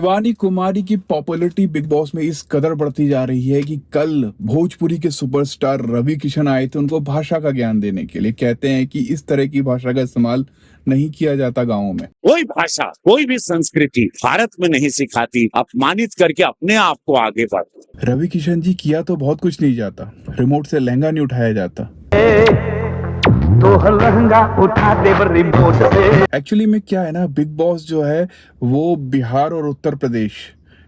शिवानी कुमारी की popularity big boss में इस कदर बढ़ती जा रही है कि कल भोजपुरी के सुपरस्टार रवि किशन आए थे उनको भाषा का ज्ञान देने के लिए। कहते हैं कि इस तरह की भाषा का इस्तेमाल नहीं किया जाता गाँवों में। कोई भाषा, कोई भी संस्कृति भारत में नहीं सिखाती अपमानित करके अपने आप को आगे बढ़। रवि किशन जी, किया तो बहुत कुछ नहीं जाता, रिमोट से लहंगा नहीं उठाया जाता। तो लहंगा उठा दे रिमोट से। एक्चुअली में क्या है ना, बिग बॉस जो है वो बिहार और उत्तर प्रदेश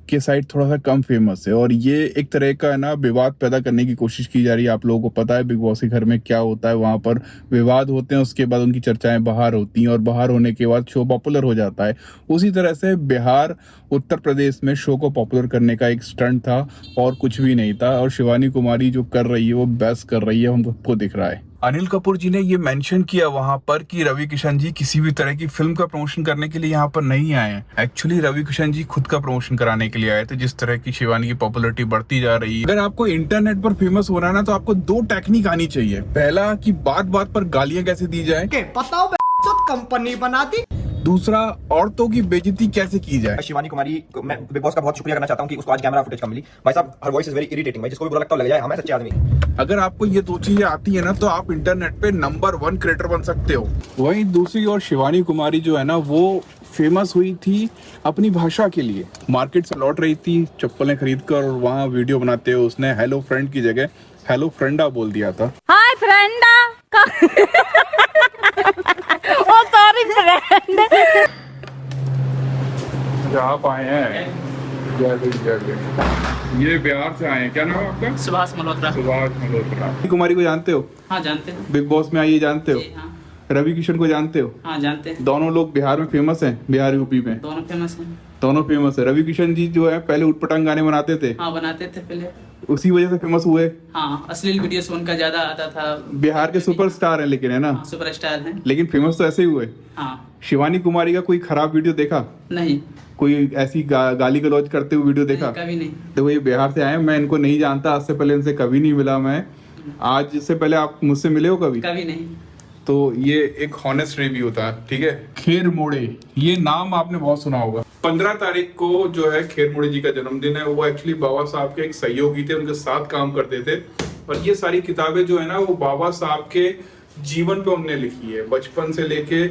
के साइड थोड़ा सा कम फेमस है और ये एक तरह का है ना विवाद पैदा करने की कोशिश की जा रही है। आप लोगों को पता है बिग बॉस के घर में क्या होता है, वहाँ पर विवाद होते हैं, उसके बाद उनकी चर्चाएं बाहर होती हैं और बाहर होने के बाद शो पॉपुलर हो जाता है। उसी तरह से बिहार उत्तर प्रदेश में शो को पॉपुलर करने का एक स्टंट था और कुछ भी नहीं था। और शिवानी कुमारी जो कर रही है वो बेस्ट कर रही है, हम सबको दिख रहा है। अनिल कपूर जी ने ये मेंशन किया वहां पर कि रवि किशन जी किसी भी तरह की फिल्म का प्रमोशन करने के लिए यहाँ पर नहीं आए हैं। एक्चुअली रवि किशन जी खुद का प्रमोशन कराने के लिए आए थे। जिस तरह की शिवानी की पॉपुलैरिटी बढ़ती जा रही है, अगर आपको इंटरनेट पर फेमस होना है ना तो आपको दो टेक्निक आनी चाहिए। पहला कि बात बात पर गालियां कैसे दी जाए, बताओ कंपनी बना दी। दूसरा औरतों की बेइज्जती कैसे की जाए। शिवानी कुमारी को मैं बिग बॉस का बहुत शुक्रिया करना चाहता हूं कि उसको आज कैमरा फुटेज कम मिली। भाई साहब, her voice is very irritating. भाई जिसको भी बुरा लगता है लग जाए, हमें सच्चे आदमी। अगर आपको ये दो चीजें आती है ना तो आप इंटरनेट पे नंबर 1 क्रिएटर बन सकते हो। वहीं दूसरी ओर शिवानी कुमारी जो है ना वो फेमस हुई थी अपनी भाषा के लिए। मार्केट से लौट रही थी चप्पलें खरीद कर और वहाँ वीडियो बनाते हुए उसने हेलो फ्रेंड की जगह हेलो फ्रेंडा बोल दिया था। हाय फ्रेंडा ओ सॉरी फ्रेंड। आप आए हैं, ये बिहार से आए हैं, क्या नाम है आपका? सुभाष मल्होत्रा। सुभाष मल्होत्रा। कुमारी को जानते हो? हाँ जानते हैं। बिग बॉस में आई जानते हो? हाँ। रवि किशन को जानते हो? हाँ जानते हैं। दोनों लोग बिहार में फेमस हैं, बिहार यूपी में दोनों फेमस हैं। दोनों फेमस है। रवि किशन जी जो है पहले उटपटांग गाने बनाते थे। हाँ बनाते थे पहले, उसी वजह से फेमस हुए। हाँ अश्लील वीडियोस उनका ज्यादा आता था। बिहार के सुपरस्टार हैं लेकिन, है ना? हाँ, सुपरस्टार हैं। लेकिन फेमस तो ऐसे ही हुए। हाँ। शिवानी कुमारी का कोई खराब वीडियो देखा? नहीं। कोई ऐसी गाली गलौज करते हुए वीडियो देखा? कभी नहीं। देखो ये बिहार से आए, मैं इनको नहीं जानता, आज से पहले इनसे कभी नहीं मिला मैं। आज से पहले आप मुझसे मिले हो कभी? कभी नहीं। तो ये एक हॉनेस्ट रिव्यू था, ठीक है। खेर मोड़े, ये नाम आपने बहुत सुना होगा। 15 तारीख को जो है खेर मोड़े जी का जन्मदिन है। वो एक्चुअली बाबा साहब के एक सहयोगी थे, उनके साथ काम करते थे। और ये सारी किताबें जो है ना वो बाबा साहब के जीवन पे उन्होंने लिखी है। बचपन से लेके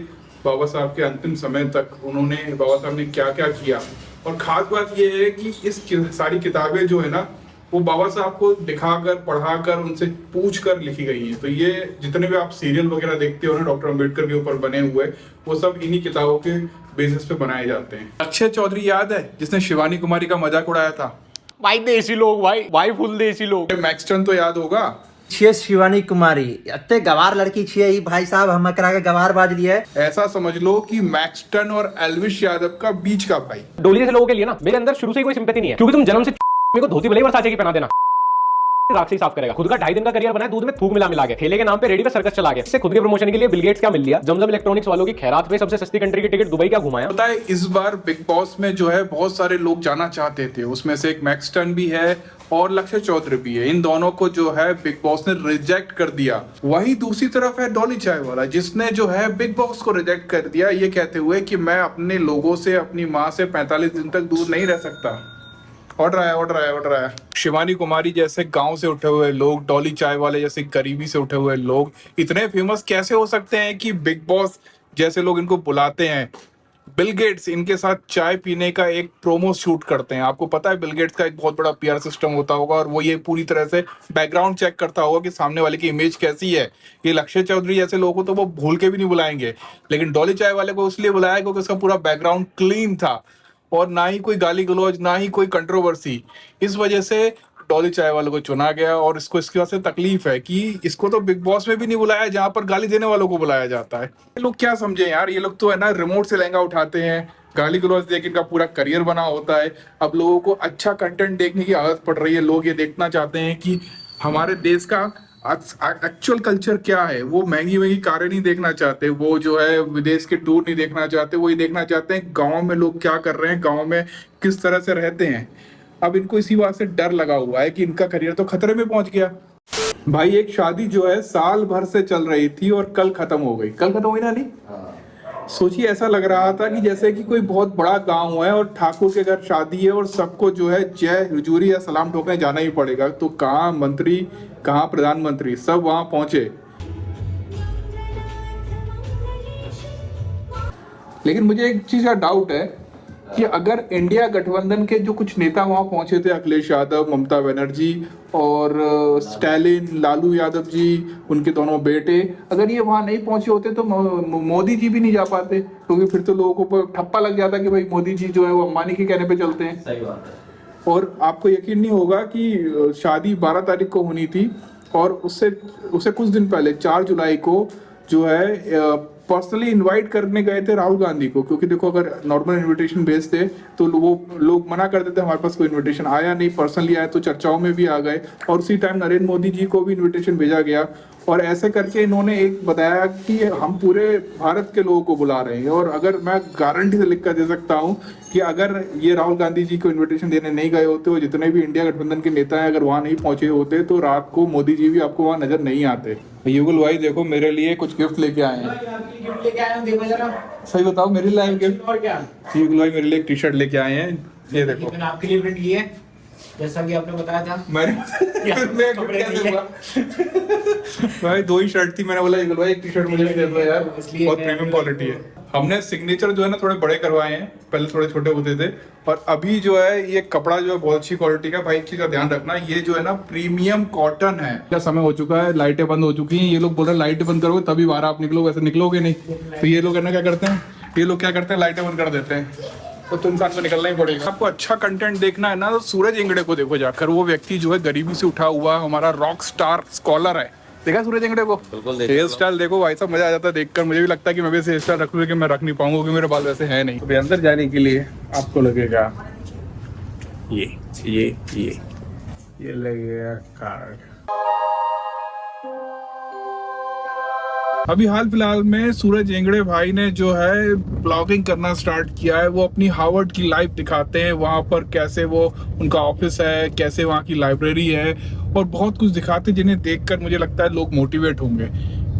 बाबा साहब के अंतिम समय तक उन्होंने, बाबा साहब ने क्या क्या किया। और खास बात ये है कि इस सारी किताबें जो है ना वो बाबा साहब को दिखाकर, पढ़ाकर, उनसे पूछ कर लिखी गई हैं। तो ये जितने भी आप सीरियल वगैरह देखते हो ना डॉक्टर अम्बेडकर के ऊपर बने हुए, वो सब इन्हीं किताबों के बेसिस पे बनाए जाते हैं। अक्षय चौधरी याद है जिसने शिवानी कुमारी का मजाक उड़ाया था? भाई देसी लोग, भाई फुल देसी लोग। मैक्सटन तो याद होगा। छे शिवानी कुमारी अत्ते गवार लड़की छे ही भाई साहब, हम करा के गवार बाज लिया है। ऐसा समझ लो कि मैक्सटन और एल्विश यादव का बीच का भाई। डोली जैसे लोगों के लिए ना मेरे अंदर शुरू से ही कोई सिंपैथी नहीं है, क्योंकि तुम जन्म से मेरे को धोती भले वर्षाचे की पहना देना, राख से ही साफ करेगा। खुद का 2.5 दिन का करियर बनाया दूध में थूक मिला के, ठेले के नाम पे रेडी पे सर्कस चला गया। इससे खुद के प्रमोशन के लिए बिल गेट्स क्या मिल लिया, जमजम इलेक्ट्रॉनिक्स वालों की खैरात पे सबसे सस्ती कंट्री की टिकट दुबई क्या घुमाया। पता है इस बार बिग बॉस में जो है बहुत सारे लोग जाना चाहते थे, उसमें से एक मैक्सटन भी है और लक्ष्य चौधरी भी है। इन दोनों को जो है बिग बॉस ने रिजेक्ट कर दिया। वहीं दूसरी तरफ है डॉली चाय वाला, जिसने जो है बिग बॉस को रिजेक्ट कर दिया, ये कहते हुए कि मैं अपने लोगों से, अपनी माँ से 45 दिन तक दूर नहीं रह सकता। उड़ रहा है। शिवानी कुमारी जैसे गांव से उठे हुए लोग, डॉली चाय वाले जैसे गरीबी से उठे हुए लोग इतने फेमस कैसे हो सकते हैं कि बिग बॉस जैसे लोग इनको बुलाते हैं। बिल गेट्स इनके साथ चाय पीने का एक प्रोमो शूट करते हैं। आपको पता है बिल गेट्स का एक बहुत बड़ा पीआर सिस्टम होता होगा और वो ये पूरी तरह से बैकग्राउंड चेक करता होगा कि सामने वाले की इमेज कैसी है। ये लक्ष्य चौधरी जैसे लोगों को तो वो भूल के भी नहीं बुलाएंगे, लेकिन डॉली चाय वाले को इसलिए बुलाया क्योंकि उसका पूरा बैकग्राउंड क्लीन था और ना ही कोई गाली गलौज, ना ही कोई कंट्रोवर्सी। इस वजह से डॉली चाय वालों को चुना गया और इसको इसकी वजह से तकलीफ है कि इसको तो बिग बॉस में भी नहीं बुलाया जहां पर गाली देने वालों को बुलाया जाता है। ये लोग क्या समझे यार, ये लोग तो है ना रिमोट से लहंगा उठाते हैं, गाली गलौज देके इनका पूरा करियर बना होता है। अब लोगों को अच्छा कंटेंट देखने की आदत पड़ रही है। लोग ये देखना चाहते हैं कि हमारे देश का एक्चुअल कल्चर क्या है। वो महंगी कारें नहीं देखना चाहते, वो जो है विदेश के टूर नहीं देखना चाहते, वो ये देखना चाहते हैं गांव में लोग क्या कर रहे हैं, गांव में किस तरह से रहते हैं। अब इनको इसी बात से डर लगा हुआ है कि इनका करियर तो खतरे में पहुंच गया। भाई एक शादी जो है साल भर से चल रही थी और कल खत्म हो गई। कल खत्म हुई ना? नहीं, सोचिए ऐसा लग रहा था कि जैसे कि कोई बहुत बड़ा गांव है और ठाकुर के घर शादी है और सबको जो है जय हुजूरी या सलाम ठोकने जाना ही पड़ेगा। तो कहाँ मंत्री, कहाँ प्रधानमंत्री, सब वहां पहुंचे। लेकिन मुझे एक चीज का डाउट है कि अगर इंडिया गठबंधन के जो कुछ नेता वहां पहुंचे थे, अखिलेश यादव, ममता बनर्जी और स्टैलिन, लालू यादव जी, उनके दोनों बेटे, अगर ये वहां नहीं पहुंचे होते तो मोदी जी भी नहीं जा पाते, क्योंकि फिर तो लोगों को ठप्पा लग जाता कि भाई मोदी जी जो है वो अंबानी के कहने पे चलते हैं। सही बात है। और आपको यकीन नहीं होगा कि शादी 12 तारीख को होनी थी और उससे कुछ दिन पहले 4 जुलाई को जो है पर्सनली इनवाइट करने गए थे राहुल गांधी को, क्योंकि देखो अगर नॉर्मल इनविटेशन भेजते तो वो लोग मना कर देते, हमारे पास कोई इनविटेशन आया नहीं, पर्सनली आया तो चर्चाओं में भी आ गए। और उसी टाइम नरेंद्र मोदी जी को भी इनविटेशन भेजा गया और ऐसे करके इन्होंने एक बताया कि हम पूरे भारत के लोगों को बुला रहे हैं। और अगर मैं गारंटी से लिख कर दे सकता हूँ कि अगर ये राहुल गांधी जी को इन्विटेशन देने नहीं गए होते और जितने भी इंडिया गठबंधन के नेता हैं अगर वहाँ नहीं पहुंचे होते तो रात को मोदी जी भी आपको वहाँ नजर नहीं आते। युगल भाई देखो मेरे लिए कुछ गिफ्ट लेके आए हैं। सही बताओ मेरे लिए गिफ्ट और क्या? युगल भाई मेरे लिए एक टी शर्ट लेके आए हैं, ये देखो। मैंने आपके लिए प्रिंट की है, जैसा कि आपने बताया था। मैं भाई 2 ही शर्ट थी, मैंने बोला युगल भाई एक टी शर्ट मुझे भी दे दो यार, बहुत प्रीमियम क्वालिटी है। हमने सिग्नेचर जो है ना थोड़े बड़े करवाए हैं, पहले थोड़े छोटे होते थे। और अभी जो है ये कपड़ा जो है बहुत अच्छी क्वालिटी का। भाई एक चीज का ध्यान रखना, ये जो है ना प्रीमियम कॉटन है। क्या समय हो चुका है, लाइटें बंद हो चुकी हैं, ये लोग बोल रहे हैं लाइटें बंद करोगे तभी बाहर आप निकलोगे, वैसे निकलोगे नहीं। तो ये लोग क्या करते हैं, ये लोग क्या करते हैं, लाइटें बंद कर देते हैं, तो इंसान को निकलना ही पड़ेगा। आपको अच्छा कंटेंट देखना है ना तो सूरज इंगड़े को देखो जाकर। वो व्यक्ति जो है गरीबी से उठा हुआ हमारा रॉक स्टार स्कॉलर है। देखा सूरज इंगड़े को? हेयर स्टाइल देखो भाई साहब, मजा आ जाता है देखकर। मुझे भी लगता है कि मैं भी हेयर स्टाइल रखूँ, लेकिन मैं रख नहीं पाऊंगा क्योंकि मेरे बाल वैसे है नहीं। तो अंदर जाने के लिए आपको लगेगा ये लगेगा कार्ड। अभी हाल फिलहाल में सूरज एंगड़े भाई ने जो है ब्लॉगिंग करना स्टार्ट किया है। वो अपनी हार्वर्ड की लाइफ दिखाते हैं, वहाँ पर कैसे वो उनका ऑफिस है, कैसे वहाँ की लाइब्रेरी है और बहुत कुछ दिखाते हैं जिन्हें देखकर मुझे लगता है लोग मोटिवेट होंगे।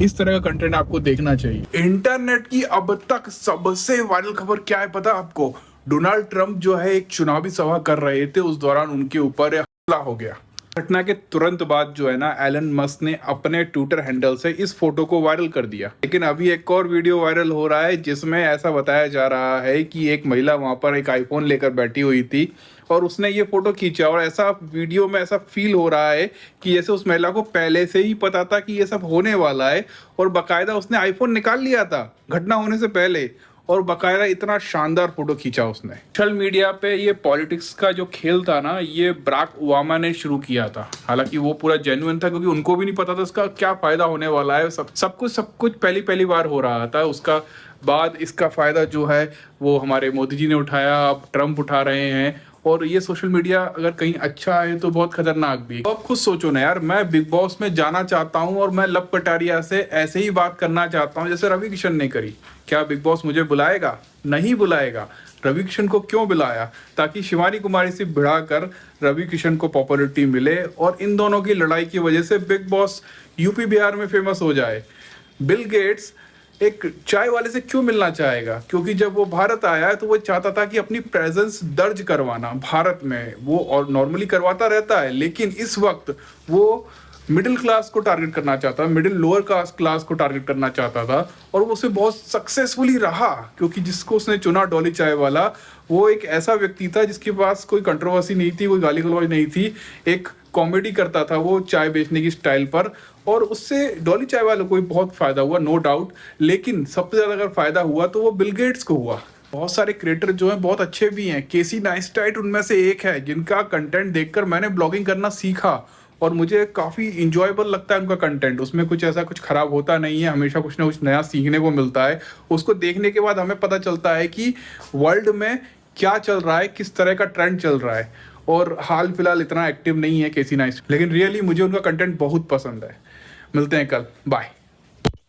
इस तरह का कंटेंट आपको देखना चाहिए। इंटरनेट की अब तक सबसे वायरल खबर क्या है पता आपको? डोनाल्ड ट्रंप जो है एक चुनावी सभा कर रहे थे, उस दौरान उनके ऊपर हमला हो गया। घटना के तुरंत बाद जो है ना एलन मस्क ने अपने ट्विटर हैंडल से इस फोटो को वायरल कर दिया। लेकिन अभी एक और वीडियो वायरल हो रहा है जिसमें ऐसा बताया जा रहा है कि एक महिला वहां पर एक आईफोन लेकर बैठी हुई थी और उसने ये फोटो खींचा और ऐसा वीडियो में ऐसा फील हो रहा है कि जैसे उस महिला को पहले से ही पता था कि ये सब होने वाला है और बाकायदा उसने आईफोन निकाल लिया था घटना होने से पहले और बाकायदा इतना शानदार फोटो खींचा उसने। सोशल मीडिया पे ये पॉलिटिक्स का जो खेल था ना, ये बराक ओबामा ने शुरू किया था। हालांकि वो पूरा जेन्युइन था क्योंकि उनको भी नहीं पता था इसका क्या फायदा होने वाला है। सब कुछ पहली बार हो रहा था। उसका बाद इसका फायदा जो है वो हमारे मोदी जी ने उठाया, अब ट्रंप उठा रहे हैं। और ये सोशल मीडिया अगर कहीं अच्छा है तो बहुत खतरनाक भी। तो अब खुद सोचो ना यार, मैं बिग बॉस में जाना चाहता हूँ और मैं लव कटारिया से ऐसे ही बात करना चाहता हूँ जैसे रवि किशन ने करी। क्या बिग बॉस मुझे बुलाएगा? नहीं बुलाएगा। रवि किशन को क्यों बुलाया? ताकि शिवानी कुमारी से भिड़ाकर रवि किशन को पॉपुलैरिटी मिले और इन दोनों की लड़ाई की वजह से बिग बॉस यूपी बिहार में फेमस हो जाए। बिल गेट्स एक चाय वाले से क्यों मिलना चाहेगा? क्योंकि जब वो भारत आया तो वो चाहता था कि अपनी प्रेजेंस दर्ज करवाना भारत में। वो और नॉर्मली करवाता रहता है, लेकिन इस वक्त वो मिडिल क्लास को टारगेट करना चाहता, मिडिल लोअर क्लास को टारगेट करना चाहता था और वो उसमें बहुत सक्सेसफुली रहा। क्योंकि जिसको उसने चुना डॉली चाय वाला, वो एक ऐसा व्यक्ति था जिसके पास कोई कंट्रोवर्सी नहीं थी, कोई गाली गलौज नहीं थी। एक कॉमेडी करता था वो चाय बेचने की स्टाइल पर और उससे डॉली चाय वालों को भी बहुत फायदा हुआ, नो डाउट। लेकिन सबसे ज्यादा अगर फायदा हुआ तो वो बिल गेट्स को हुआ। बहुत सारे क्रिएटर जो हैं बहुत अच्छे भी हैं। केसी नाइस्टाइट उनमें से एक है जिनका कंटेंट देखकर मैंने ब्लॉगिंग करना सीखा और मुझे काफ़ी इंजॉयबल लगता है उनका कंटेंट। उसमें कुछ ऐसा कुछ खराब होता नहीं है, हमेशा कुछ ना कुछ नया सीखने को मिलता है। उसको देखने के बाद हमें पता चलता है कि वर्ल्ड में क्या चल रहा है, किस तरह का ट्रेंड चल रहा है। और हाल फिलहाल इतना एक्टिव नहीं है केसी नाइस्टाइट, लेकिन रियली मुझे उनका कंटेंट बहुत पसंद है। मिलते हैं कल, बाय।